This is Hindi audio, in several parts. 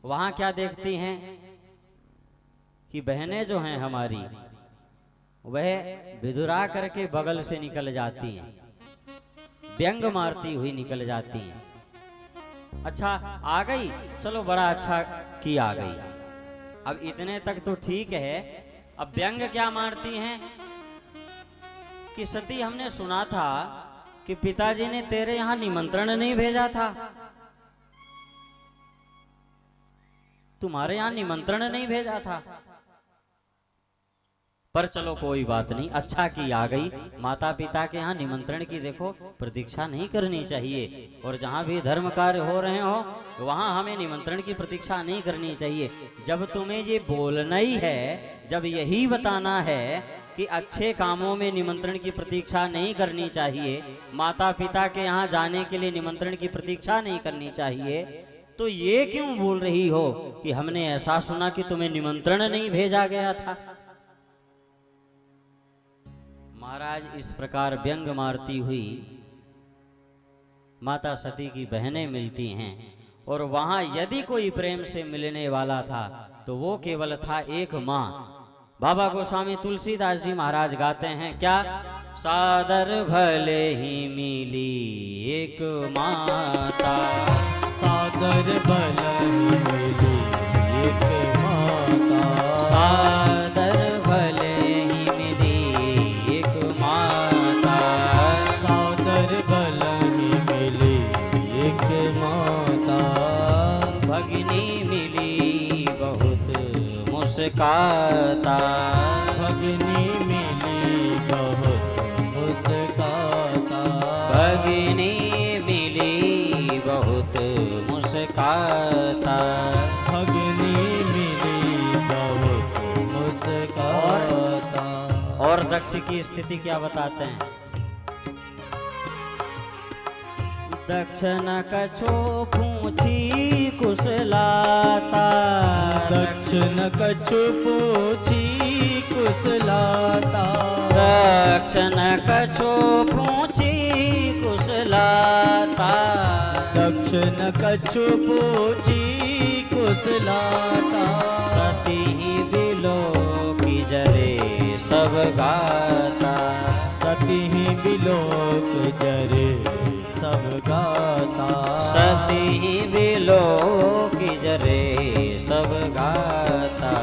वहां क्या देखती हैं कि बहनें जो हैं हमारी वह विदुरा करके बगल से निकल जाती हैं, व्यंग मारती हुई निकल जाती हैं। अच्छा आ गई, चलो बड़ा अच्छा की आ गई, अब इतने तक तो ठीक है। अब व्यंग क्या मारती हैं कि सती हमने सुना था कि पिताजी ने तेरे यहां निमंत्रण नहीं भेजा था, तुम्हारे यहां निमंत्रण नहीं भेजा था। पर चलो कोई बात नहीं, अच्छा की आ गई। माता पिता के यहाँ निमंत्रण की देखो प्रतीक्षा नहीं करनी चाहिए, और जहाँ भी धर्म कार्य हो रहे हो वहाँ हमें निमंत्रण की प्रतीक्षा नहीं करनी चाहिए। जब तुम्हें ये बोलना ही है, जब यही बताना है कि अच्छे कामों में निमंत्रण की प्रतीक्षा नहीं करनी चाहिए, माता पिता के यहाँ जाने के लिए निमंत्रण की प्रतीक्षा नहीं करनी चाहिए, तो ये क्यों बोल रही हो कि हमने ऐसा सुना कि तुम्हें निमंत्रण नहीं भेजा गया था। महाराज इस प्रकार व्यंग मारती हुई माता सती की बहनें मिलती हैं, और वहां यदि कोई प्रेम से मिलने वाला था तो वो केवल था एक माँ। बाबा गोस्वामी तुलसीदास जी महाराज गाते हैं क्या, सादर भले ही मिली एक माता, सादर भले ही मिली एक माता, सादर भले ही मिली एक माता, सादर भले ही मिली एक माता, भगिनी मिली बहुत मुस्काता, भगिनी मिली बहुत मुस्काता, भगिनी मिली बहुत मुस्काता, भगिनी मिली बहुत मुस्काता। और दक्ष की स्थिति क्या बताते हैं, दक्ष न कछो पूछी कुशलाता, दक्ष न कछु पूछी कुशलाता, दक्ष न कछो पूछी कुशलाता, दक्ष न कछु पूछी कुशलाता, सती बिलो की जरे सब गाता, सती बिलोक जरे सब गाता, सती बिलो की जरे सब गाता,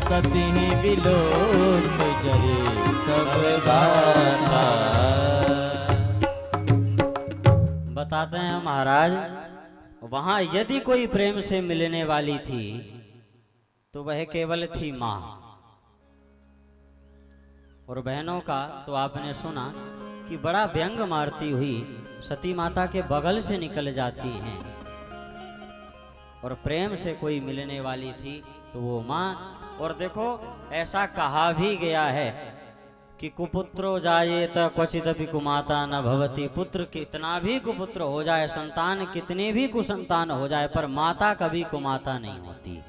सती बिलोक जरे सब गाता। बताते हैं महाराज, वहां यदि कोई प्रेम से मिलने वाली थी तो वह केवल थी मां। और बहनों का तो आपने सुना कि बड़ा व्यंग मारती हुई सती माता के बगल से निकल जाती हैं, और प्रेम से कोई मिलने वाली थी तो वो मां। और देखो ऐसा कहा भी गया है कि कुपुत्रो जायेत क्वचिदपि कुमाता न भवति, पुत्र कितना भी कुपुत्र हो जाए, संतान कितने भी कुसंतान हो जाए, पर माता कभी कुमाता नहीं होती।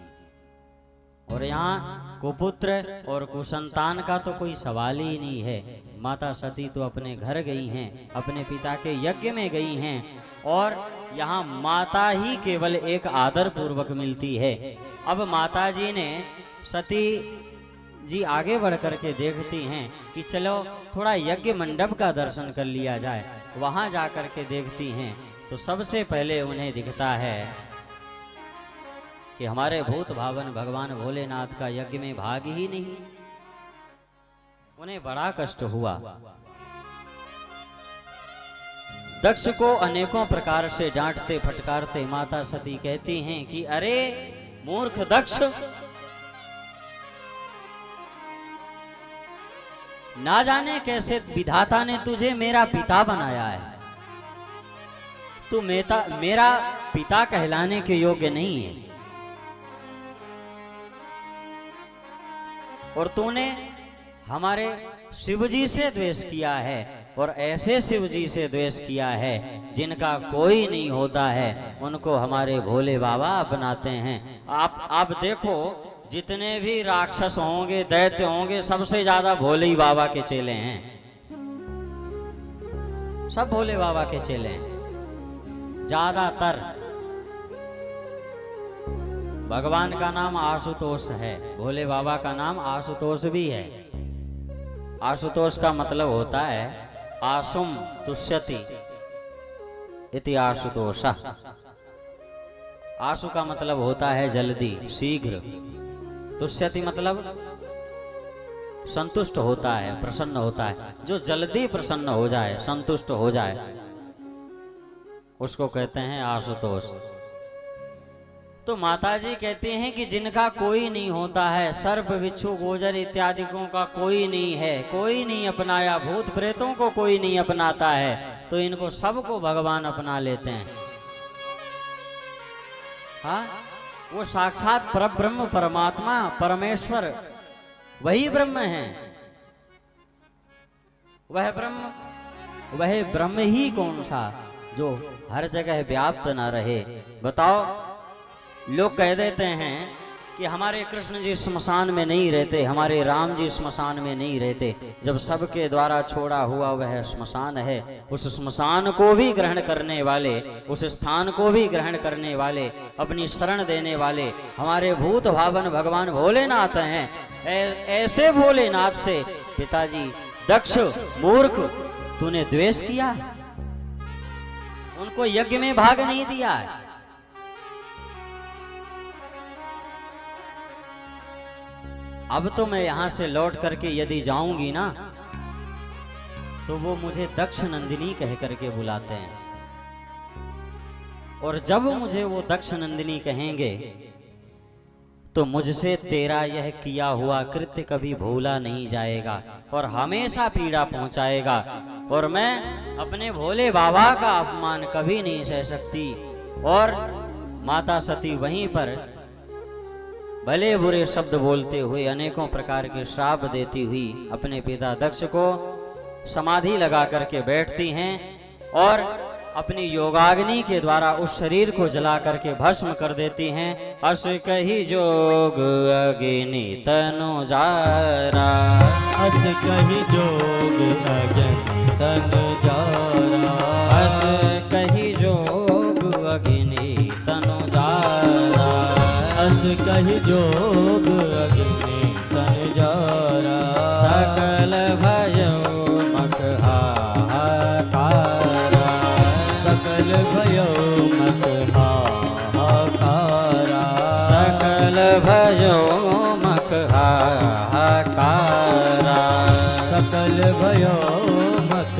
और यहाँ कुपुत्र और कुसंतान का तो कोई सवाल ही नहीं है। माता सती तो अपने घर गई हैं, अपने पिता के यज्ञ में गई हैं, और यहाँ माता ही केवल एक आदर पूर्वक मिलती है। अब माता जी ने सती जी आगे बढ़ करके देखती हैं कि चलो थोड़ा यज्ञ मंडप का दर्शन कर लिया जाए। वहां जा करके देखती हैं तो सबसे पहले उन्हें दिखता है कि हमारे भूत भावन भगवान भोलेनाथ का यज्ञ में भाग ही नहीं। उन्हें बड़ा कष्ट हुआ। दक्ष को अनेकों प्रकार से डांटते फटकारते माता सती कहती हैं कि अरे मूर्ख दक्ष, ना जाने कैसे विधाता ने तुझे मेरा पिता बनाया है, तू मेरा पिता कहलाने के योग्य नहीं है, और तूने हमारे शिवजी से द्वेष किया है, और ऐसे शिवजी से द्वेष किया है जिनका कोई नहीं होता है, उनको हमारे भोले बाबा अपनाते हैं। आप देखो जितने भी राक्षस होंगे दैत्य होंगे सबसे ज्यादा भोले ही बाबा के चेले हैं, सब भोले बाबा के चेले हैं ज्यादातर। भगवान का नाम आशुतोष है, भोले बाबा का नाम आशुतोष भी है। आशुतोष का मतलब होता है आशुम तुष्यति इति आशुतोष। आशु का मतलब होता है जल्दी, शीघ्र। तुष्यति मतलब संतुष्ट होता है, प्रसन्न होता है। जो जल्दी प्रसन्न हो जाए, संतुष्ट हो जाए, उसको कहते हैं आशुतोष। तो माताजी कहती हैं कि जिनका कोई नहीं होता है, सर्प बिच्छू गोजर इत्यादिकों का कोई नहीं है, कोई नहीं अपनाया, भूत प्रेतों को कोई नहीं अपनाता है, तो इनको सबको भगवान अपना लेते हैं। हाँ, वो साक्षात परब्रह्म परमात्मा परमेश्वर वही ब्रह्म है। वह ब्रह्म ही कौन सा जो हर जगह व्याप्त ना रहे। बताओ, लोग कह देते हैं कि हमारे कृष्ण जी स्मशान में नहीं रहते, हमारे राम जी स्मशान में नहीं रहते। जब सबके द्वारा छोड़ा हुआ वह स्मशान है, उस स्मशान को भी ग्रहण करने वाले, उस स्थान को भी ग्रहण करने वाले, अपनी शरण देने वाले हमारे भूत भावन भगवान भोलेनाथ हैं। ऐसे भोलेनाथ से पिताजी दक्ष मूर्ख तूने द्वेष किया, उनको यज्ञ में भाग नहीं दिया है। अब तो मैं यहां से लौट करके यदि जाऊंगी ना, तो वो मुझे दक्ष नंदिनी कह करके बुलाते हैं, और जब मुझे वो दक्ष नंदिनी कहेंगे तो मुझसे तेरा यह किया हुआ कृत्य कभी भूला नहीं जाएगा और हमेशा पीड़ा पहुंचाएगा, और मैं अपने भोले बाबा का अपमान कभी नहीं सह सकती। और माता सती वहीं पर भले बुरे शब्द बोलते हुए, अनेकों प्रकार के श्राप देती हुई अपने पिता दक्ष को समाधि लगा करके बैठती हैं और अपनी योगाग्नि के द्वारा उस शरीर को जला करके भस्म कर देती हैं। अस कही जोग अग्नि तनु जारा, अस कही जोग अग्नि तनु जारा, अस कही जोग अग्नि तनु जारा, अस कही जोग अग्नि तनु जारा। सकल भयो मख हाहाकारा, सकल भयो मख हाहाकारा, सकल भयो मख हाहाकारा, सकल भयो मख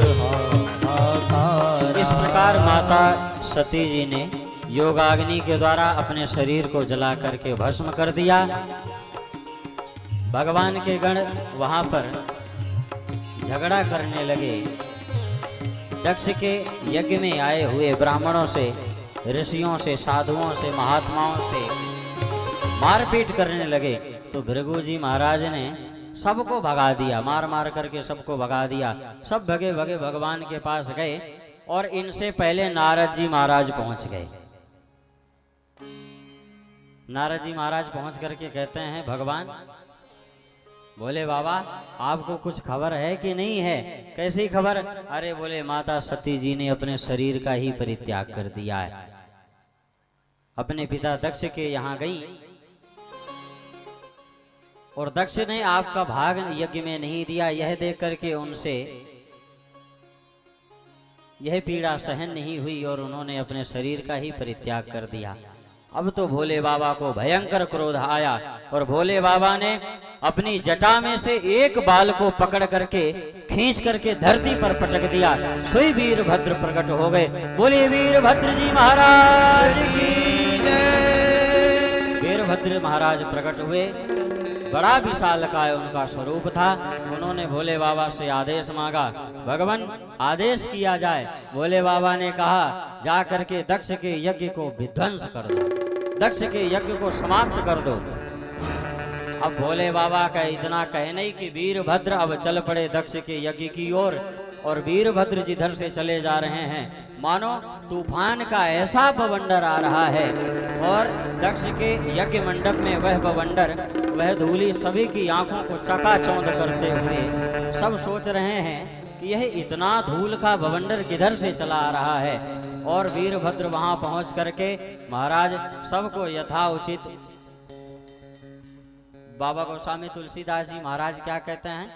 हाहाकारा। इस प्रकार माता सती जी ने योगाग्नि के द्वारा अपने शरीर को जला करके भस्म कर दिया। भगवान के गण वहां पर झगड़ा करने लगे। दक्ष के यज्ञ में आए हुए ब्राह्मणों से, ऋषियों से, साधुओं से, महात्माओं से मारपीट करने लगे। तो भृगु जी महाराज ने सबको भगा दिया, मार मार करके सबको भगा दिया। सब भगे भगे भगवान के पास गए और इनसे पहले नारद जी महाराज पहुंच गए। नारद जी महाराज पहुंच करके कहते हैं, भगवान बोले बाबा आपको कुछ खबर है कि नहीं है? कैसी खबर? अरे बोले माता सती जी ने अपने शरीर का ही परित्याग कर दिया है, अपने पिता दक्ष के यहाँ गई और दक्ष ने आपका भाग यज्ञ में नहीं दिया। यह देख करके उनसे यह पीड़ा सहन नहीं हुई और उन्होंने अपने शरीर का ही परित्याग कर दिया। अब तो भोले बाबा को भयंकर क्रोध आया और भोले बाबा ने अपनी जटा में से एक बाल को पकड़ करके खींच करके धरती पर पटक दिया। सोई वीरभद्र प्रकट हो गए। बोले वीरभद्र जी महाराज की जय। वीरभद्र महाराज प्रकट हुए। बड़ा विशालकाय उनका स्वरूप था। उन्होंने भोले बाबा से आदेश मांगा, भगवान आदेश किया जाए। भोले बाबा ने कहा, जा करके दक्ष के यज्ञ को विध्वंस कर दो, दक्ष के यज्ञ को समाप्त कर दो। अब भोले बाबा का इतना कहने कि वीरभद्र अब चल पड़े दक्ष के यज्ञ की ओर और वीरभद्र जिधर से चले जा रहे हैं मानो तूफान का ऐसा बवंडर आ रहा है और दक्ष के यज्ञ मंडप में वह बवंडर, वह धूली सभी की आंखों को चकाचौंध करते हुए सब सोच रहे हैं कि यह इतना धूल का बवंडर किधर से चला आ रहा है। और वीरभद्र वहां पहुंच करके महाराज सबको यथाउचित बाबा गोस्वामी तुलसीदास जी महाराज क्या कहते हैं,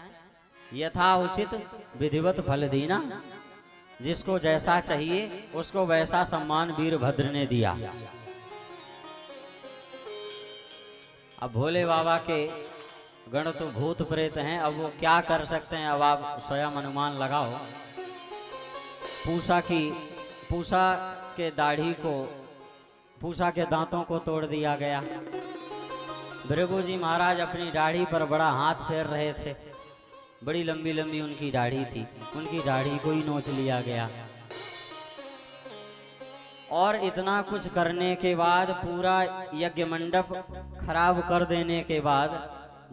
यथा उचित विधिवत फल दीना, जिसको जैसा चाहिए उसको वैसा सम्मान वीरभद्र ने दिया। अब भोले बाबा के गण तो भूत प्रेत हैं, अब वो क्या कर सकते हैं, अब आप स्वयं अनुमान लगाओ। पूषा के दाढ़ी को, पूषा के दांतों को तोड़ दिया गया। भृगु जी महाराज अपनी दाढ़ी पर बड़ा हाथ फेर रहे थे, बड़ी लंबी लंबी उनकी दाढ़ी थी, उनकी दाढ़ी को ही नोच लिया गया। और इतना कुछ करने के बाद, पूरा यज्ञ मंडप खराब कर देने के बाद,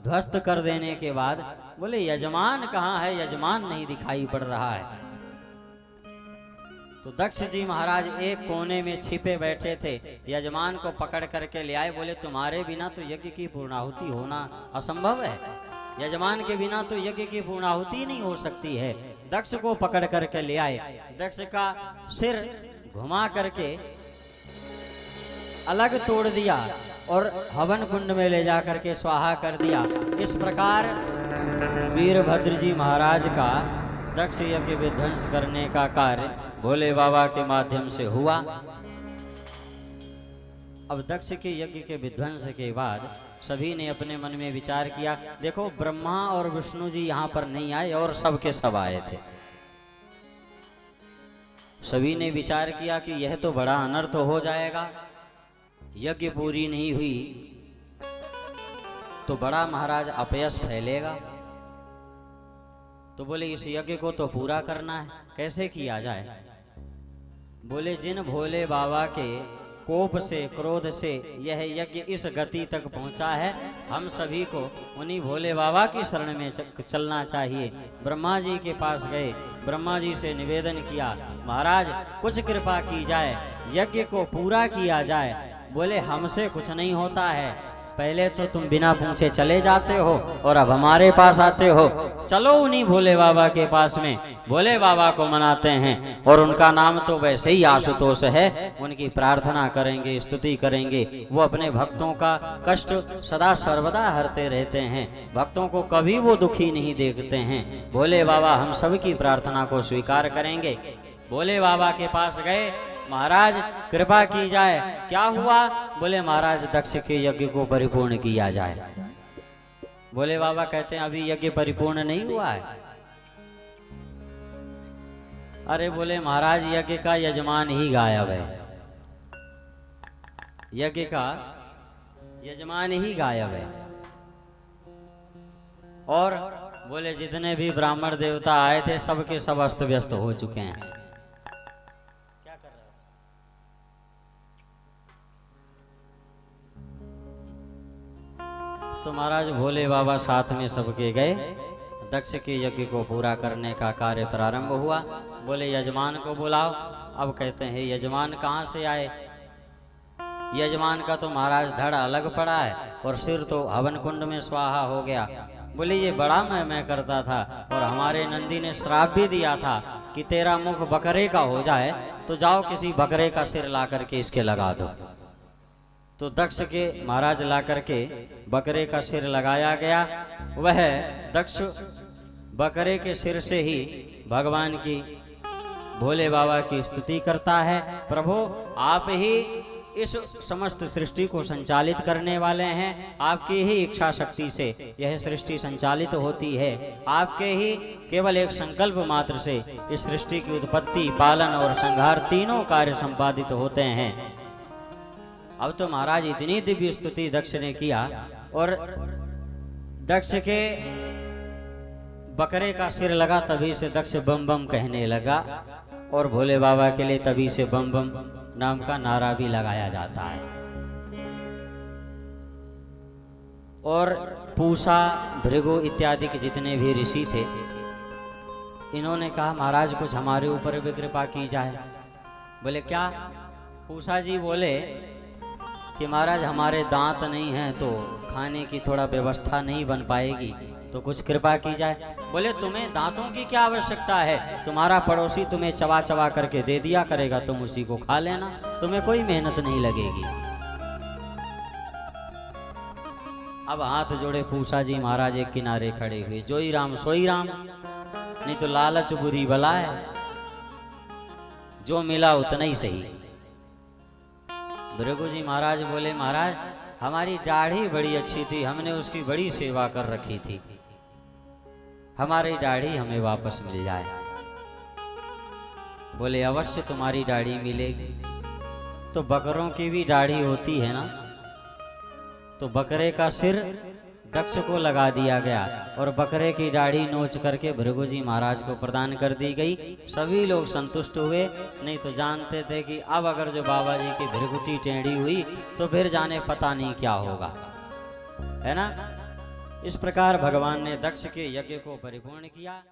ध्वस्त कर देने के बाद, बोले यजमान कहाँ है, यजमान नहीं दिखाई पड़ रहा है। तो दक्ष जी महाराज एक कोने में छिपे बैठे थे, यजमान को पकड़ करके ले आए। बोले तुम्हारे बिना तो यज्ञ की पूर्णाहुति होना असंभव है, यजमान के बिना तो यज्ञ की पूर्णाहुति नहीं हो सकती है। दक्ष को पकड़ करके ले आए, दक्ष का सिर घुमा करके अलग तोड़ दिया और हवन कुंड में ले जा करके स्वाहा कर दिया। इस प्रकार वीरभद्र जी महाराज का दक्ष यज्ञ विध्वंस करने का कार्य भोले बाबा के माध्यम से हुआ। अब दक्ष के यज्ञ के विध्वंस के बाद सभी ने अपने मन में विचार किया, देखो ब्रह्मा और विष्णु जी यहाँ पर नहीं आए और सब के सब आए थे। सभी ने विचार किया कि यह तो बड़ा अनर्थ हो जाएगा, यज्ञ पूरी नहीं हुई तो बड़ा महाराज अपयश फैलेगा। तो बोले इस यज्ञ को तो पूरा करना है, कैसे किया जाए। बोले जिन भोले बाबा के कोप से, क्रोध से यह यज्ञ इस गति तक पहुंचा है, हम सभी को उन्हीं भोले बाबा की शरण में चलना चाहिए। ब्रह्मा जी के पास गए, ब्रह्मा जी से निवेदन किया, महाराज कुछ कृपा की जाए, यज्ञ को पूरा किया जाए। बोले हमसे कुछ नहीं होता है, पहले तो तुम बिना पूछे चले जाते हो और अब हमारे पास आते हो। चलो उन्हीं भोले बाबा के पास में भोले बाबा को मनाते हैं, और उनका नाम तो वैसे ही आशुतोष है, उनकी प्रार्थना करेंगे, स्तुति करेंगे। वो अपने भक्तों का कष्ट सदा सर्वदा हरते रहते हैं, भक्तों को कभी वो दुखी नहीं देखते हैं। भोले बाबा हम सबकी प्रार्थना को स्वीकार करेंगे। भोले बाबा के पास गए, महाराज कृपा की जाए। क्या हुआ? बोले महाराज दक्ष के यज्ञ को परिपूर्ण किया जाए। भोले बाबा कहते हैं अभी यज्ञ परिपूर्ण नहीं हुआ है। अरे बोले महाराज यज्ञ का यजमान ही गायब है, यज्ञ का यजमान ही गायब है। और बोले जितने भी ब्राह्मण देवता आए थे सबके सब अस्त व्यस्त हो चुके हैं। तो महाराज भोले बाबा साथ में सबके गए, दक्ष के यज्ञ को पूरा करने का कार्य प्रारंभ हुआ। बोले यजमान को बुलाओ। अब कहते हैं यजमान कहाँ से आए? यजमान का तो महाराज धड़ अलग पड़ा है और सिर तो हवन कुंड में स्वाहा हो गया। बोले ये बड़ा मैं करता था, और हमारे नंदी ने श्राप भी दिया था कि तेरा मुख बकरे का हो जाए, तो जाओ किसी बकरे का सिर ला करके इसके लगा दो। तो दक्ष के महाराज ला करके बकरे का सिर लगाया गया। वह दक्ष बकरे के सिर से ही भगवान की, भोले बाबा की स्तुति करता है। प्रभु आप ही इस समस्त सृष्टि को संचालित करने वाले हैं, आपकी ही इच्छा शक्ति से यह सृष्टि संचालित होती है, आपके ही केवल एक संकल्प मात्र से इस सृष्टि की उत्पत्ति, पालन और संहार तीनों कार्य संपादित होते हैं। अब तो महाराज इतनी दिव्य स्तुति दक्ष ने किया, और दक्ष के बकरे का सिर लगा, तभी से दक्ष बम बम कहने लगा, और भोले बाबा के लिए तभी से बम बम नाम का नारा भी लगाया जाता है। और पूषा, भृगु इत्यादि के जितने भी ऋषि थे, इन्होंने कहा महाराज कुछ हमारे ऊपर भी कृपा की जाए। बोले क्या? पूषा जी बोले कि महाराज हमारे दांत नहीं हैं तो खाने की थोड़ा व्यवस्था नहीं बन पाएगी, तो कुछ कृपा की जाए। बोले तुम्हें दांतों की क्या आवश्यकता है, तुम्हारा पड़ोसी तुम्हें चबा चबा करके दे दिया करेगा, तुम उसी को खा लेना, तुम्हें कोई मेहनत नहीं लगेगी। अब हाथ जोड़े पूषा जी महाराज एक किनारे खड़े हुए, जोई राम सोई राम, नहीं तो लालच बुरी बला है, जो मिला उतना ही सही। भृगु जी महाराज बोले, महाराज हमारी दाढ़ी बड़ी अच्छी थी, हमने उसकी बड़ी सेवा कर रखी थी, हमारी दाढ़ी हमें वापस मिल जाए। बोले अवश्य तुम्हारी दाढ़ी मिलेगी। तो बकरों की भी दाढ़ी होती है ना, तो बकरे का सिर दक्ष को लगा दिया गया और बकरे की दाढ़ी नोच करके भृगु जी महाराज को प्रदान कर दी गई। सभी लोग संतुष्ट हुए, नहीं तो जानते थे कि अब अगर जो बाबा जी की भृगुटी टेढ़ी हुई तो फिर जाने पता नहीं क्या होगा, है ना। इस प्रकार भगवान ने दक्ष के यज्ञ को परिपूर्ण किया।